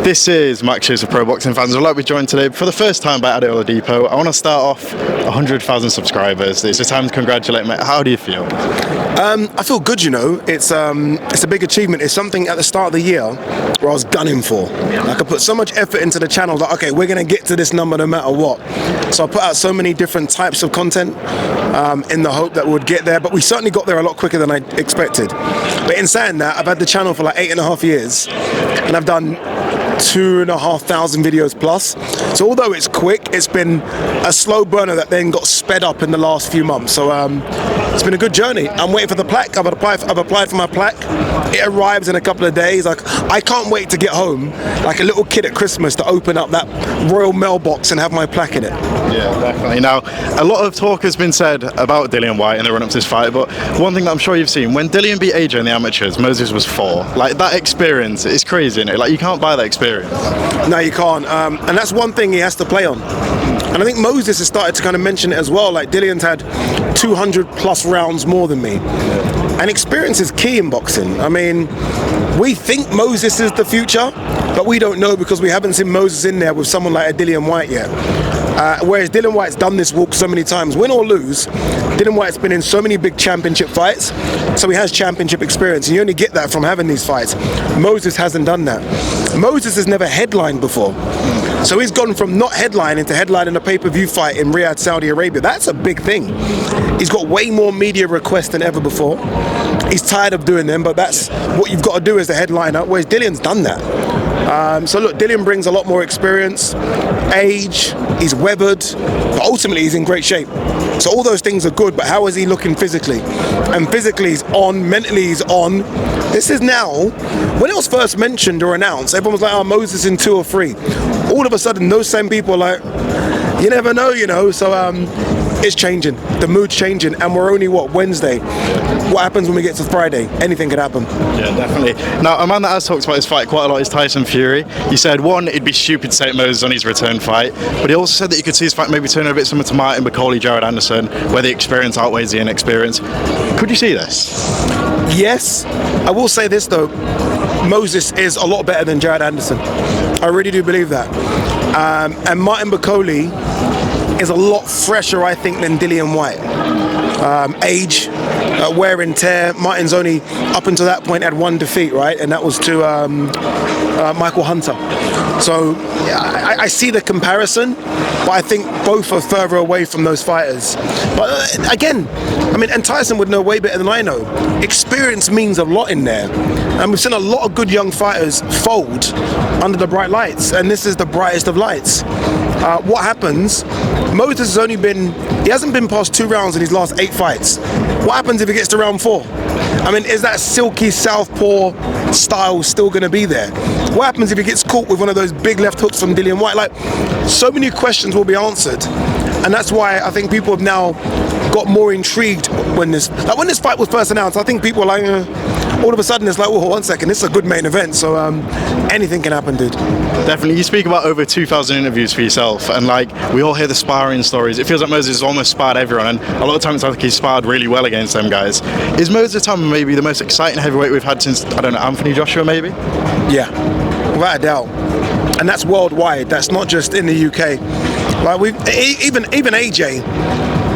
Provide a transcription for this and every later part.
This is Max Shows for Pro Boxing fans. I'd like to be joined today for the first time by Ade Oladipo. I want to start off 100,000 subscribers. It's a time to congratulate, mate. How do you feel? I feel good, you know. It's a big achievement. It's something at the start of the year where I was gunning for. I could put so much effort into the channel that, okay, we're going to get to this number no matter what. So I put out so many different types of content in the hope that we would get there, but we certainly got there a lot quicker than I expected. But in saying that, I've had the channel for like 8.5 years, and I've done 2,500 videos plus. So although it's quick, it's been a slow burner that then got sped up in the last few months. So it's been a good journey. I'm waiting for the plaque. I've applied for my plaque. It arrives in a couple of days. Like, I can't wait to get home like a little kid at Christmas to open up that Royal Mailbox and have my plaque in it. Yeah, definitely. Now, a lot of talk has been said about Dillian White in the run-up to this fight, but one thing that I'm sure you've seen, when Dillian beat AJ in the amateurs, Moses was 4. Like, that experience is crazy, isn't it? Like, you can't buy that experience. No, you can't. And that's one thing he has to play on. And I think Moses has started to kind of mention it as well. Like, Dillian's had 200 plus rounds more than me. And experience is key in boxing. I mean, we think Moses is the future, but we don't know because we haven't seen Moses in there with someone like a Dillian White yet. Whereas Dillian White's done this walk so many times, win or lose, Dillian White's been in so many big championship fights, so he has championship experience, and you only get that from having these fights. Moses hasn't done that. Moses has never headlined before. So he's gone from not headlining to headlining a pay-per-view fight in Riyadh, Saudi Arabia. That's a big thing. He's got way more media requests than ever before. He's tired of doing them, but that's what you've got to do as the headliner, whereas Dillian's done that. So look, Dillian brings a lot more experience, age, he's weathered, but ultimately he's in great shape. So all those things are good, but how is he looking physically? And physically he's on, mentally he's on. This is now, when it was first mentioned or announced, everyone was like, oh, Moses in 2 or 3. All of a sudden, those same people are like, you never know, you know, so it's changing, the mood's changing, and we're only, what, Wednesday? What happens when we get to Friday? Anything could happen. Yeah, definitely. Now, a man that has talked about this fight quite a lot is Tyson Fury. He said, one, it'd be stupid to take Moses on his return fight, but he also said that you could see his fight maybe turn a bit similar to Martin Bakole, Jared Anderson, where the experience outweighs the inexperience. Could you see this? Yes. I will say this, though. Moses is a lot better than Jared Anderson. I really do believe that. And Martin Bakole is a lot fresher, I think, than Dillian White. Age, wear and tear. Martin's only, up until that point, had 1 defeat, right? And that was to Michael Hunter. So yeah, I see the comparison, but I think both are further away from those fighters. But again, I mean, and Tyson would know way better than I know. Experience means a lot in there. And we've seen a lot of good young fighters fold under the bright lights, and this is the brightest of lights. What happens? Moses has only been, he hasn't been past 2 rounds in his last 8 fights. What happens if he gets to round 4? I mean, is that silky southpaw style still going to be there? What happens if he gets caught with one of those big left hooks from Dillian White? Like, so many questions will be answered. And that's why I think people have now got more intrigued when this fight was first announced. I think people were like, all of a sudden it's like, oh, 1 second, this is a good main event. So anything can happen, dude. Definitely. You speak about over 2,000 interviews for yourself, and like, we all hear the sparring stories. It feels like Moses has almost sparred everyone, and a lot of times I think he's sparred really well against them guys. Is Moses Itauma maybe the most exciting heavyweight we've had since, I don't know, Anthony Joshua maybe? Yeah, without a doubt. And that's worldwide. That's not just in the UK. Like, even AJ.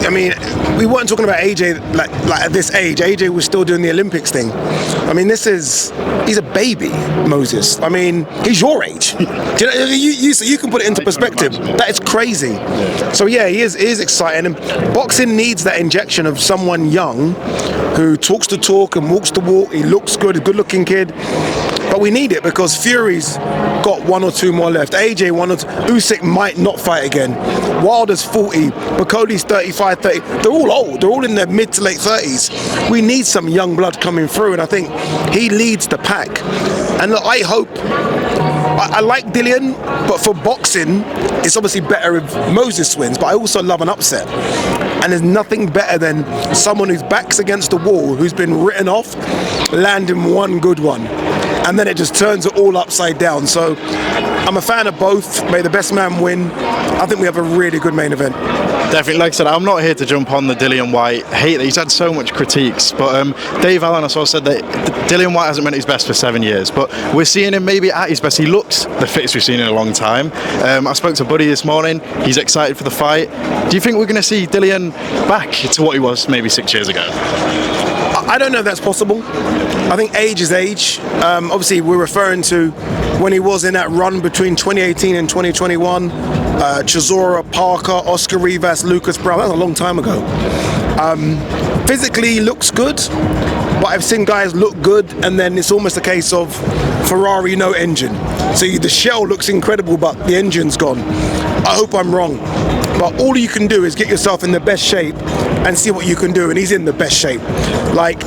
I mean, we weren't talking about AJ like at this age. AJ was still doing the Olympics thing. I mean, he's a baby, Moses. I mean, he's your age. You can put it into perspective. That is crazy. So yeah, he is exciting. And boxing needs that injection of someone young who talks the talk and walks the walk. He looks good, a good-looking kid. But we need it because Fury's got 1 or 2 more left. AJ 1 or 2. Usyk might not fight again. Wilder's 40. Bakoli's 35, 30. They're all old. They're all in their mid to late 30s. We need some young blood coming through, and I think he leads the pack. And look, I hope. I like Dillian, but for boxing, it's obviously better if Moses wins. But I also love an upset. And there's nothing better than someone whose back's against the wall, who's been written off, landing one good one. and then it just turns it all upside down. So I'm a fan of both. May the best man win. I think we have a really good main event. Definitely, like I said, I'm not here to jump on the Dillian White hate. He's had so much critiques, but Dave Allen also said that Dillian White hasn't been at his best for 7 years, but we're seeing him maybe at his best. He looks the fittest we've seen in a long time. I spoke to Buddy this morning. He's excited for the fight. Do you think we're going to see Dillian back to what he was maybe 6 years ago? I don't know if that's possible. I think age is age. Obviously, we're referring to when he was in that run between 2018 and 2021. Chisora, Parker, Oscar Rivas, Lucas Brown. That was a long time ago. Physically, he looks good, but I've seen guys look good, and then it's almost a case of Ferrari, no engine. So the shell looks incredible, but the engine's gone. I hope I'm wrong. But all you can do is get yourself in the best shape and see what you can do, and he's in the best shape. Like,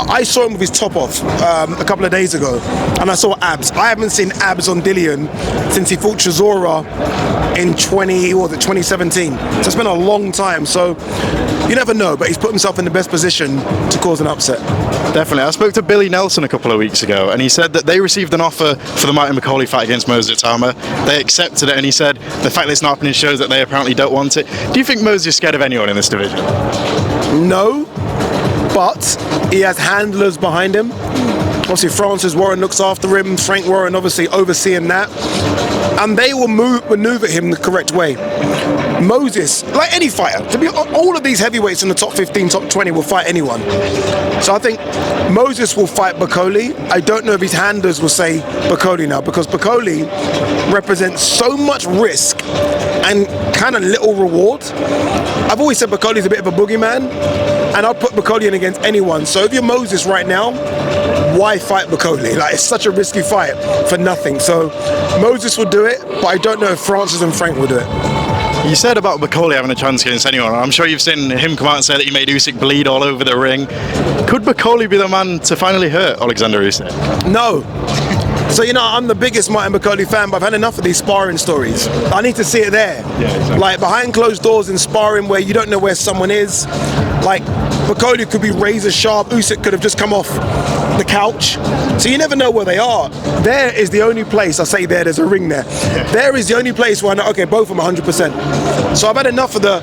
I saw him with his top off a couple of days ago, and I saw abs. I haven't seen abs on Dillian since he fought Chisora in 2017. So it's been a long time. So you never know, but he's put himself in the best position to cause an upset. Definitely. I spoke to Billy Nelson a couple of weeks ago, and he said that they received an offer for the Martin Bakole fight against Moses Itauma. They accepted it, and he said the fact that it's not happening shows that they apparently don't want it. Do you think Moses is scared of anyone in this division? No, but he has handlers behind him. Obviously, Francis Warren looks after him, Frank Warren obviously overseeing that, and they will maneuver him the correct way. Moses, like any fighter, to be all of these heavyweights in the top 15, top 20 will fight anyone. So I think Moses will fight Bakoli. I don't know if his handlers will say Bakoli now, because Bakoli represents so much risk and kind of little reward. I've always said Bakoli's a bit of a boogeyman, and I'll put Bakoli in against anyone. So if you're Moses right now, why fight Bakoli? Like, it's such a risky fight for nothing. So Moses will do it, but I don't know if Francis and Frank will do it. You said about Bakole having a chance against anyone. I'm sure you've seen him come out and say that he made Usyk bleed all over the ring. Could Bakole be the man to finally hurt Alexander Usyk? No. So, I'm the biggest Martin Bakole fan, but I've had enough of these sparring stories. I need to see it there. Yeah, exactly. Like, behind closed doors in sparring where you don't know where someone is. Like, Bakole could be razor sharp. Usyk could have just come off the couch. So you never know where they are. There is the only place, I say there's a ring there. Yeah. There is the only place where I know, okay, both of them 100%. So I've had enough of the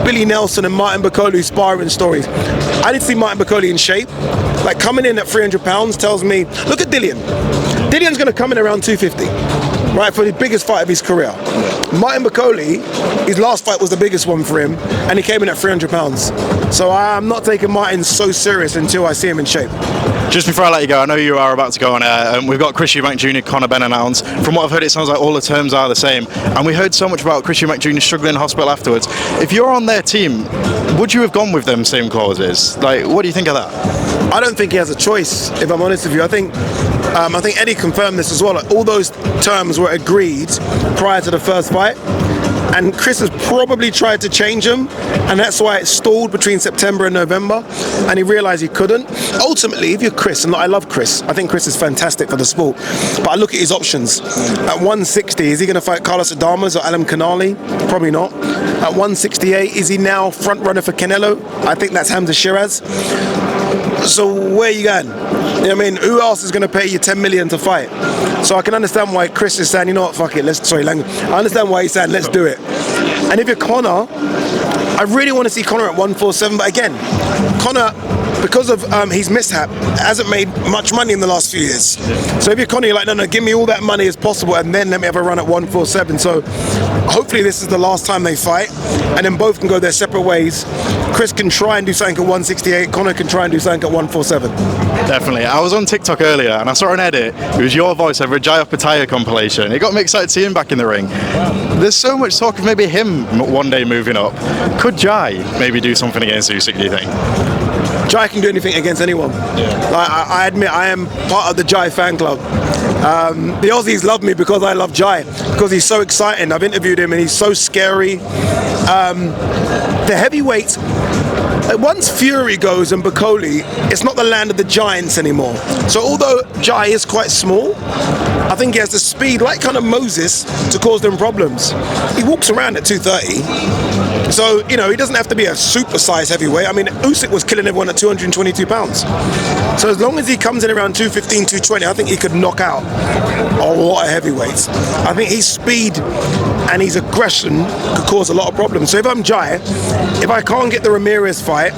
Billy Nelson and Martin Bakole sparring stories. I didn't see Martin Bakole in shape. Like, coming in at 300 pounds tells me, look at Dillian. Dillian's going to come in around 250, right, for the biggest fight of his career. Martin Bakole, his last fight was the biggest one for him, and he came in at 300 pounds. So I'm not taking Martin so serious until I see him in shape. Just before I let you go, I know you are about to go on air. We've got Chris Eubank Jr., Conor Benn announced. From what I've heard, it sounds like all the terms are the same. And we heard so much about Chris Eubank Jr. struggling in hospital afterwards. If you're on their team, would you have gone with them same clauses? Like, what do you think of that? I don't think he has a choice, if I'm honest with you. I think Eddie confirmed this as well. Like, all those terms were agreed prior to the first fight. And Chris has probably tried to change them, and that's why it stalled between September and November, and he realised he couldn't. Ultimately, if you're Chris, and I love Chris, I think Chris is fantastic for the sport, but I look at his options. At 160, is he going to fight Carlos Adames or Alam Kanali? Probably not. At 168, is he now front runner for Canelo? I think that's Hamza Shiraz. So where are you going? I mean, who else is going to pay you 10 million to fight? So I can understand why Chris is saying, you know what, fuck it, I understand why he's saying, let's do it. And if you're Conor, I really want to see Conor at 147, but again, Conor, because of his mishap, hasn't made much money in the last few years. So if you're Conor, you're like, no, give me all that money as possible, and then let me have a run at 147. So hopefully this is the last time they fight, and then both can go their separate ways. Chris can try and do something at 168, Conor can try and do something at 147. Definitely. I was on TikTok earlier and I saw an edit. It was your voice over a Jai Opetaia compilation. It got me excited to see him back in the ring. There's so much talk of maybe him one day moving up. Could Jai maybe do something against Usyk, do you think? Jai can do anything against anyone. Yeah. Like, I admit I am part of the Jai fan club. The Aussies love me because I love Jai, because he's so exciting. I've interviewed him and he's so scary. The heavyweights, once Fury goes and Bakoli, it's not the land of the giants anymore. So although Jai is quite small, I think he has the speed, like kind of Moses, to cause them problems. He walks around at 230, so he doesn't have to be a super size heavyweight. I mean, Usyk was killing everyone at 222 pounds. So as long as he comes in around 215, 220, I think he could knock out a lot of heavyweights. I think his speed and his aggression could cause a lot of problems. So if I'm Jai, if I can't get the Ramirez fight,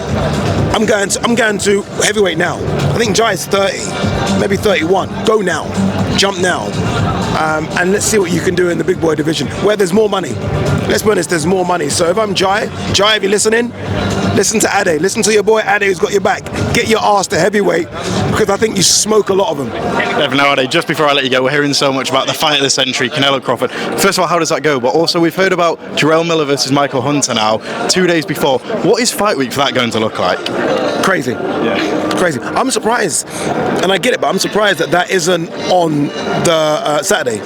I'm going to heavyweight now. I think Jai is 30, maybe 31. Go now, jump now, and let's see what you can do in the big boy division where there's more money. Let's be honest, there's more money. So if I'm Jai, if you're listening, listen to Ade. Listen to your boy Ade, who's got your back. Get your ass to heavyweight, because I think you smoke a lot of them. Definitely, Ade, just before I let you go, we're hearing so much about the fight of the century, Canelo Crawford. First of all, how does that go? But also, we've heard about Jarrell Miller versus Michael Hunter now, 2 days before. What is fight week for that going to look like? Crazy. Yeah. Crazy. I'm surprised, and I get it, but I'm surprised that isn't on the Saturday.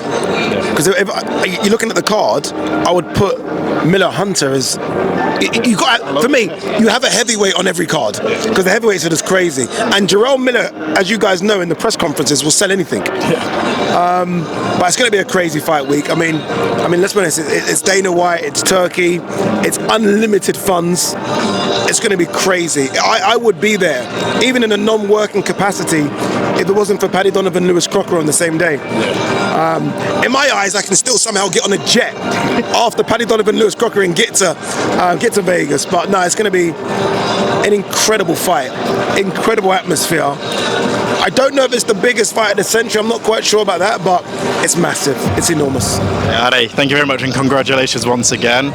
Because if you're looking at the card, I would put Miller Hunter as you got. For me, you have a heavyweight on every card, because the heavyweights are just crazy. And Jarrell Miller, as you guys know in the press conferences, will sell anything. But it's going to be a crazy fight week. I mean, let's be honest. It's Dana White. It's Turkey. It's unlimited funds. It's going to be crazy. I would be there, even in a non-working capacity, if it wasn't for Paddy Donovan and Lewis Crocker on the same day. In my eyes, I can still somehow get on a jet after Paddy Donovan, Lewis Crocker, and get to Vegas. But no, it's going to be an incredible fight, incredible atmosphere. I don't know if it's the biggest fight of the century. I'm not quite sure about that, but it's massive. It's enormous. Ade, thank you very much, and congratulations once again.